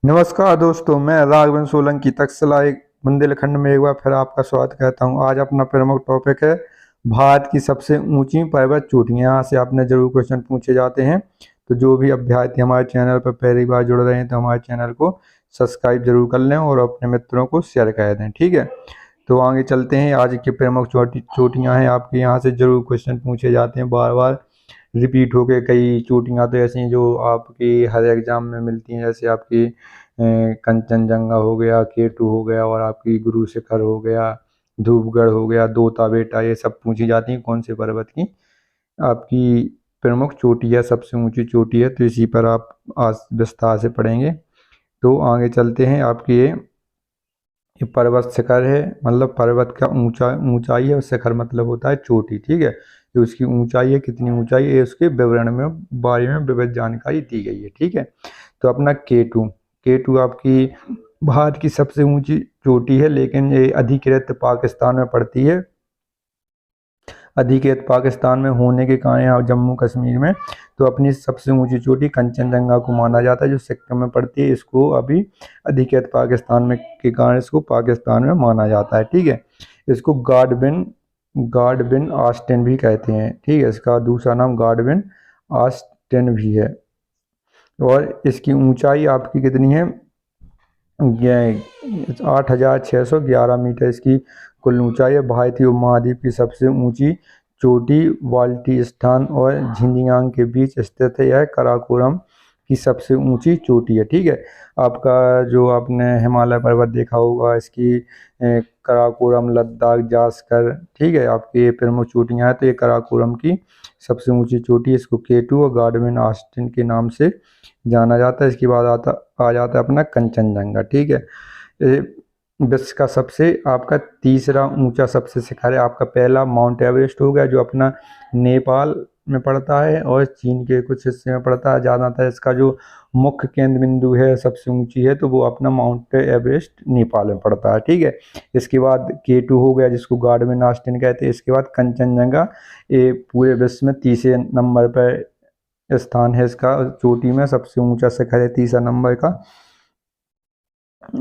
नमस्कार दोस्तों, मैं राघवेंद्र सोलंकी तक्षशिला एक बुंदेलखंड में एक बार फिर आपका स्वागत करता हूं। आज अपना प्रमुख टॉपिक है भारत की सबसे ऊंची पर्वत चोटियां। यहाँ से आपने जरूर क्वेश्चन पूछे जाते हैं, तो जो भी अभ्यर्थी हमारे चैनल पर पहली बार जुड़ रहे हैं तो हमारे चैनल को सब्सक्राइब जरूर कर लें और अपने मित्रों को शेयर कर दें। ठीक है, तो आगे चलते हैं। आज की प्रमुख चोटियाँ हैं, आपके यहाँ से जरूर क्वेश्चन पूछे जाते हैं, बार बार रिपीट होके कई चोटियाँ तो ऐसी हैं जो आपकी हर एग्जाम में मिलती हैं। जैसे आपकी कंचनजंगा हो गया, केटू हो गया, और आपकी गुरु शिखर हो गया, धूपगढ़ हो गया, दोता बेटा, ये सब पूछी जाती हैं कौन से पर्वत की आपकी प्रमुख चोटी है, सबसे ऊंची चोटी है। तो इसी पर आप आज विस्तार से पढ़ेंगे। तो आगे चलते हैं। आपकी ये पर्वत शिखर है, मतलब पर्वत का ऊंचाई है, और शिखर मतलब होता है चोटी। ठीक है, तो उसकी ऊंचाई है, कितनी ऊंचाई है, उसके विवरण में बारे में विविध जानकारी दी गई है। ठीक है, तो अपना केटू केटू आपकी भारत की सबसे ऊंची चोटी है, लेकिन ये अधिकृत पाकिस्तान में पड़ती है। अधिकृत पाकिस्तान में होने के कारण यहाँ जम्मू कश्मीर में तो अपनी सबसे ऊंची चोटी कंचनजंगा को माना जाता है, जो सिक्किम में पड़ती है। इसको अभी अधिकृत पाकिस्तान में के कारण इसको पाकिस्तान में माना जाता है। ठीक है, इसको गार्डबिन ऑस्टिन भी कहते हैं। ठीक है, इसका दूसरा नाम गार्डबिन ऑस्टिन भी है। और इसकी ऊंचाई आपकी कितनी है? ये 8,611 मीटर इसकी कुल ऊंचाई है। भारतीय उपमहाद्वीप की सबसे ऊंची चोटी बाल्टिस्तान और झिंजियांग के बीच स्थित है। यह काराकोरम की सबसे ऊंची चोटी है। ठीक है, आपका जो आपने हिमालय पर्वत देखा होगा, इसकी काराकोरम, लद्दाख, जास्कर, ठीक है, आपकी ये प्रमुख चोटियाँ हैं। तो ये काराकोरम की सबसे ऊंची चोटी, इसको केटू और गार्डविन ऑस्टिन के नाम से जाना जाता है। इसके बाद आ जाता है अपना कंचनजंगा। ठीक है, ये विश्व का सबसे आपका तीसरा ऊंचा सबसे शिखर है। आपका पहला माउंट एवरेस्ट हो गया, जो अपना नेपाल में पड़ता है और चीन के कुछ हिस्से में पड़ता है। ज़्यादातर इसका जो मुख्य केंद्र बिंदु है, सबसे ऊंची है, तो वो अपना माउंट एवरेस्ट नेपाल में पड़ता है। ठीक है, इसके बाद केटू हो गया, जिसको गार्डविन ऑस्टिन कहते हैं। इसके बाद कंचनजंगा, ये पूरे विश्व में तीसरे नंबर पर स्थान है इसका, चोटी में सबसे ऊंचा शिखर है तीसरा नंबर का।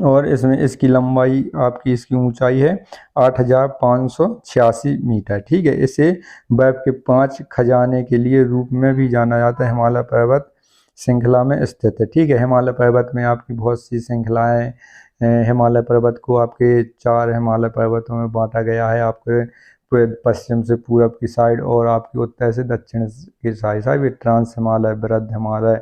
और इसमें इसकी लंबाई आपकी, इसकी ऊंचाई है 8,586 मीटर। ठीक है, इसे बर्फ के 5 खजाने के लिए रूप में भी जाना जाता है। हिमालय पर्वत श्रृंखला में स्थित है। ठीक है, हिमालय पर्वत में आपकी बहुत सी श्रृंखलाएं हैं। हिमालय पर्वत को आपके 4 हिमालय पर्वतों में बांटा गया है। आपके पश्चिम से पूरब की साइड और आपकी उत्तर से दक्षिण की साइड ये ट्रांस हिमालय, वृद्ध हिमालय,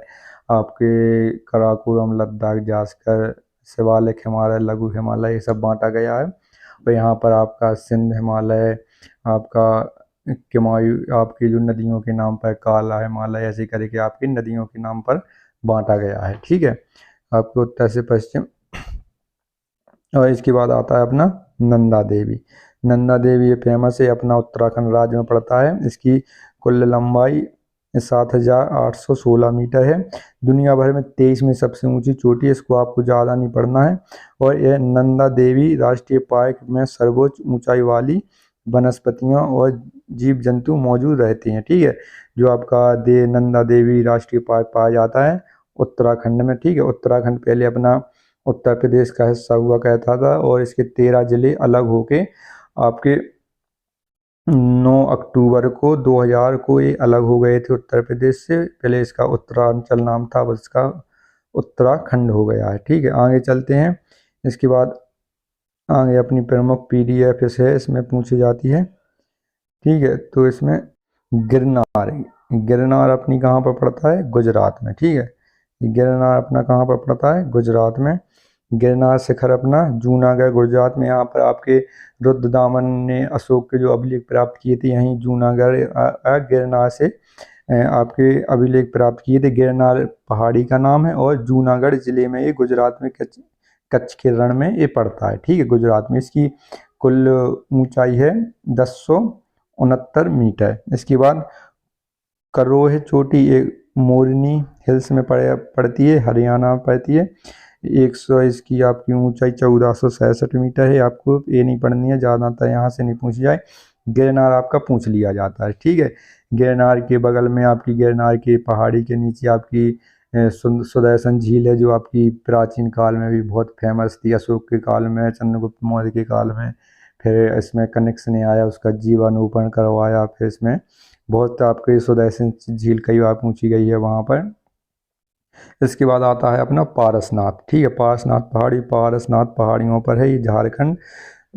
आपके काराकोरम, लद्दाख, जास्कर, शिवालिक हिमालय, लघु हिमालय, ये सब बांटा गया है। और यहाँ पर आपका सिंध हिमालय, आपका किमायू, आपकी जो नदियों के नाम पर काला हिमालय, ऐसे करके आपकी नदियों के नाम पर बांटा गया है। ठीक है, आपको उत्तर से पश्चिम। और इसके बाद आता है अपना नंदा देवी। नंदा देवी ये फेमस है, अपना उत्तराखंड राज्य में पड़ता है। इसकी कुल लंबाई 7,816 मीटर है। दुनिया भर में 23 में सबसे ऊंची चोटी है, इसको आपको ज़्यादा नहीं पढ़ना है। और यह नंदा देवी राष्ट्रीय पार्क में सर्वोच्च ऊंचाई वाली वनस्पतियां और जीव जंतु मौजूद रहते हैं। ठीक है, जो आपका नंदा देवी राष्ट्रीय पार्क पाया जाता है उत्तराखंड में। ठीक है, उत्तराखंड पहले अपना उत्तर प्रदेश का हिस्सा हुआ कहता था, और इसके 13 जिले अलग होके आपके 9 अक्टूबर को 2000 को ये अलग हो गए थे उत्तर प्रदेश से। पहले इसका उत्तरांचल नाम था, अब इसका उत्तराखंड हो गया है। ठीक है, आगे चलते हैं। इसके बाद आगे अपनी प्रमुख पीडीएफ है, इसमें पूछी जाती है। ठीक है, तो इसमें गिरनार गिरनार अपनी कहाँ पर पड़ता है? गुजरात में। ठीक है, गिरनार अपना कहाँ पर पड़ता है? गुजरात में। गिरनार शिखर अपना जूनागढ़ गुजरात में। यहाँ पर आपके रुद्रदामन ने अशोक के जो अभिलेख प्राप्त किए थे, यहीं जूनागढ़ गिरनार से आपके अभिलेख प्राप्त किए थे। गिरनार पहाड़ी का नाम है और जूनागढ़ जिले में ये गुजरात में कच्छ के रण में ये पड़ता है। ठीक है, गुजरात में। इसकी कुल ऊंचाई है 1069 मीटर। इसके बाद करोह चोटी एक मोरनी हिल्स में पड़ती है, हरियाणा में पड़ती है। 100 इसकी आपकी ऊंचाई 1466 मीटर है। आपको ये नहीं पढ़नी है, ज़्यादातर यहाँ से नहीं पूछ जाए। गिरनार आपका पूछ लिया जाता है। ठीक है, गिरनार के बगल में आपकी, गिरनार की पहाड़ी के नीचे आपकी सुदर्शन झील है जो आपकी प्राचीन काल में भी बहुत फेमस थी, अशोक के काल में, चंद्रगुप्त मौर्य के काल में। फिर इसमें कनेक्शन आया, उसका जीवाणुपण करवाया, फिर इसमें बहुत आपके सुदर्शन झील कई बार पूछी गई है वहाँ पर। इसके बाद आता है अपना पारसनाथ, ठीक है। पारसनाथ पहाड़ी, पारसनाथ पहाड़ियों पर है, ये झारखंड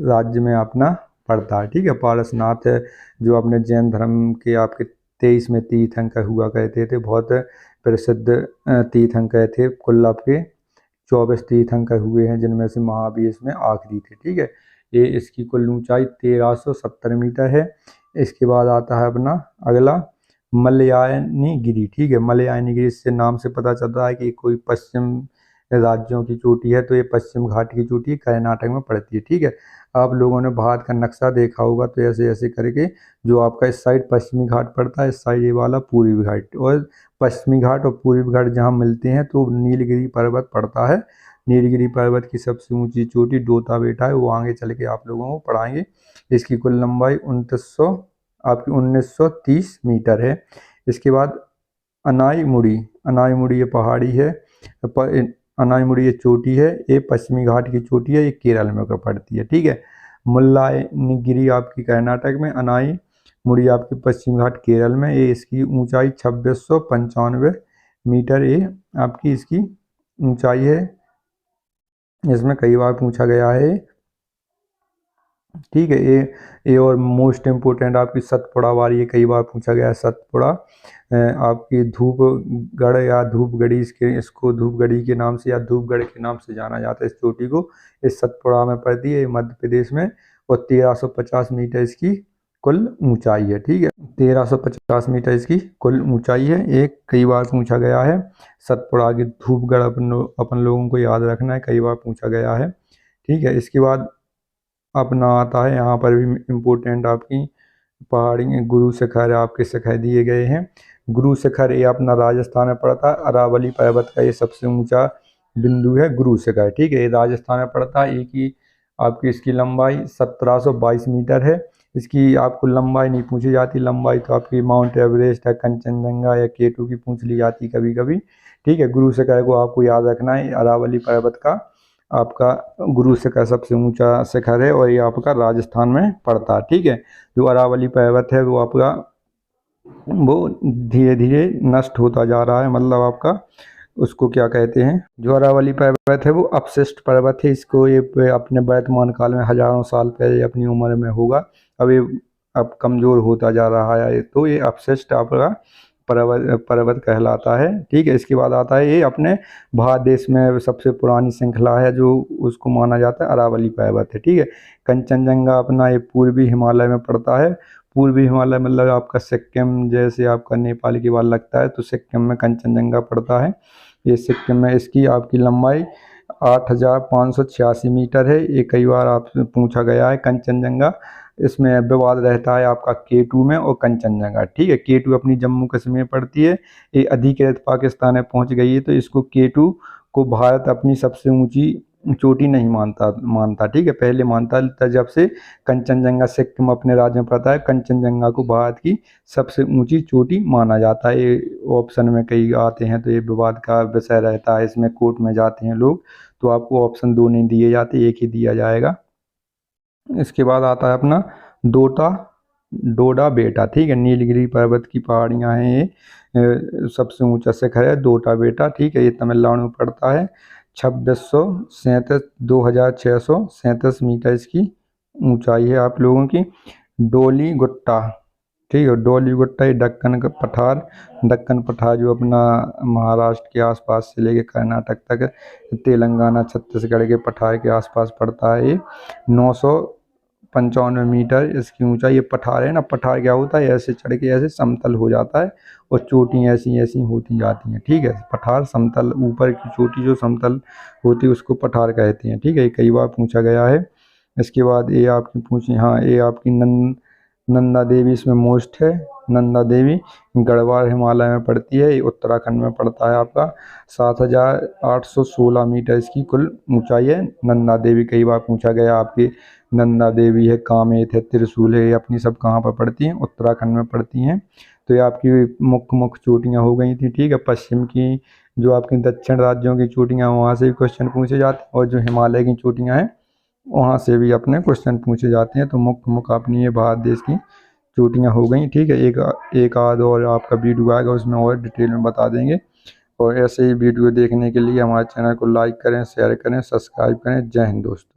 राज्य में अपना पड़ता है, ठीक है। पारसनाथ है जो अपने जैन धर्म के आपके 23 में तीर्थंकर हुआ करते थे, बहुत प्रसिद्ध तीर्थंकर थे। कुल आपके 24 तीर्थंकर हुए हैं, जिनमें से महावीर इसमें आखिरी थे, ठीक है। ये इसकी कुल ऊंचाई 1370 मीटर है। इसके बाद आता है अपना अगला मलयानी गिरी, ठीक है। मलयानी गिरी, इससे नाम से पता चलता है कि कोई पश्चिम राज्यों की चोटी है, तो ये पश्चिम घाट की चोटी कर्नाटक में पड़ती है, ठीक है। आप लोगों ने भारत का नक्शा देखा होगा, तो ऐसे ऐसे करके जो आपका इस साइड पश्चिमी घाट पड़ता है, इस साइड ये वाला पूर्वी घाट, और पश्चिमी घाट और पूर्वी घाट जहाँ मिलते हैं तो नीलगिरी पर्वत पड़ता है। नीलगिरी पर्वत की सबसे ऊंची चोटी डोटा बेटा है, वो आगे चल के आप लोगों को पढ़ाएंगे। इसकी कुल लंबाई 1930 मीटर है। इसके बाद अनाईमुड़ी, अनाईमुड़ी ये पहाड़ी है, अनाईमुड़ी ये चोटी है, ये पश्चिमी घाट की चोटी है, ये केरल में पड़ती है, ठीक है। मुल्लायनीगिरी आपकी कर्नाटक में, अनाईमुड़ी आपकी पश्चिमी घाट केरल में। ये इसकी ऊंचाई 2695 मीटर ये आपकी इसकी ऊंचाई है। इसमें कई बार पूछा गया है, ठीक है। ये और मोस्ट इम्पोर्टेंट आपकी सतपुड़ा वाली, ये कई बार पूछा गया है। सतपुड़ा आपकी धूपगढ़ या धूपगढ़ी, इसको धूपगढ़ी के नाम से या धूपगढ़ के नाम से जाना जाता है इस चोटी को। इस सतपुड़ा में पड़ती है, मध्य प्रदेश में, और 1350 मीटर इसकी कुल ऊंचाई है, ठीक है। 1350 मीटर इसकी कुल ऊंचाई है। एक कई बार पूछा गया है सतपुड़ा की धूपगढ़, अपन लोगों को याद रखना है, कई बार पूछा गया है, ठीक है। इसके बाद अपना आता है यहाँ पर भी इम्पोर्टेंट आपकी पहाड़ी गुरु शिखर, आपके शिखर दिए गए हैं। गुरु शिखर ये अपना राजस्थान में पड़ता है, अरावली पर्वत का ये सबसे ऊंचा बिंदु है गुरु शिखर, ठीक है। ये राजस्थान में पड़ता है। एक ही आपकी इसकी लंबाई 1722 मीटर है। इसकी आपको लंबाई नहीं पूछी जाती, लंबाई तो आपकी माउंट एवरेस्ट है, कंचनजंगा या केटू की पूछ ली जाती कभी कभी, ठीक है। गुरु शिखर को आपको याद रखना है, अरावली पर्वत का आपका गुरु शिखर सबसे ऊंचा शिखर है, और ये आपका राजस्थान में पड़ता है, ठीक है। जो अरावली पर्वत है वो आपका वो धीरे धीरे नष्ट होता जा रहा है, मतलब आपका उसको क्या कहते हैं, जो अरावली पर्वत है वो अपशिष्ट पर्वत है। इसको ये अपने वर्तमान काल में हजारों साल पहले अपनी उम्र में होगा, अब ये अब कमजोर होता जा रहा है, तो ये अपशिष्ट आपका पर्वत कहलाता है, ठीक है। इसके बाद आता है ये अपने भारत देश में सबसे पुरानी श्रृंखला है जो उसको माना जाता है अरावली पर्वत है, ठीक है। कंचनजंगा अपना ये पूर्वी हिमालय में पड़ता है। पूर्वी हिमालय मतलब आपका सिक्किम, जैसे आपका नेपाल के बाद लगता है, तो सिक्किम में कंचनजंगा पड़ता है। ये सिक्किम में इसकी आपकी लंबाई 8586 मीटर है। ये कई बार आपसे पूछा गया है कंचनजंगा, इसमें विवाद रहता है आपका K2 में और कंचनजंगा, ठीक है। K2 अपनी जम्मू कश्मीर में पड़ती है, ये अधिकृत पाकिस्तान में पहुंच गई है, तो इसको K2 को भारत अपनी सबसे ऊंची चोटी नहीं मानता, ठीक है। पहले मानता था जब से कंचनजंगा सिक्किम अपने राज्य में पड़ता है, कंचनजंगा को भारत की सबसे ऊंची चोटी माना जाता है। ये ऑप्शन में कई आते हैं, तो ये विवाद का विषय रहता है, इसमें कोर्ट में जाते हैं लोग, तो आपको ऑप्शन 2 नहीं दिए जाते, एक ही दिया जाएगा। इसके बाद आता है अपना डोडा बेटा, ठीक है। नीलगिरी पर्वत की पहाड़ियाँ हैं ये, सबसे ऊंचा शिखर है डोडा बेटा, ठीक है। ये तमिलनाडु में पड़ता है। 2637 मीटर इसकी ऊंचाई है आप लोगों की। डोली गुट्टा, ठीक है। डोली गुट्टा ये दक्कन पठार जो अपना महाराष्ट्र के आसपास से लेके कर्नाटक तक, तेलंगाना छत्तीसगढ़ के पठार के आसपास पड़ता है। ये 995 मीटर इसकी ऊंचाई। ये पठार है ना, पठार क्या होता है, ऐसे चढ़ के ऐसे समतल हो जाता है और चोटी ऐसी ऐसी होती जाती हैं, ठीक है। पठार समतल, ऊपर की चोटी जो समतल होती है उसको पठार कहते हैं, ठीक है। ये कई बार पूछा गया है। इसके बाद ये आपकी पूछी, हाँ, ये आपकी नंदा देवी इसमें मोस्ट है। नंदा देवी गढ़वाल हिमालय में पड़ती है, ये उत्तराखंड में पड़ता है आपका। 7816 मीटर इसकी कुल ऊंचाई है। नंदा देवी कई बार पूछा गया, आपकी नंदा देवी है, कामेत है, त्रिशूल है, ये अपनी सब कहाँ पर पड़ती हैं, उत्तराखंड में पड़ती हैं। तो ये आपकी मुख्य चोटियाँ हो गई थी, ठीक है। पश्चिम की जो आपकी दक्षिण राज्यों की चोटियाँ वहाँ से भी क्वेश्चन पूछे जाते हैं, और जो हिमालय की चोटियाँ हैं वहाँ से भी अपने क्वेश्चन पूछे जाते हैं। तो मुख्य मुख्य अपनी ये भारत देश की चोटियाँ हो गई। ठीक है, एक आध और आपका वीडियो आएगा, उसमें और डिटेल में बता देंगे। और ऐसे ही वीडियो देखने के लिए हमारे चैनल को लाइक करें, शेयर करें, सब्सक्राइब करें। जय हिंद दोस्तों।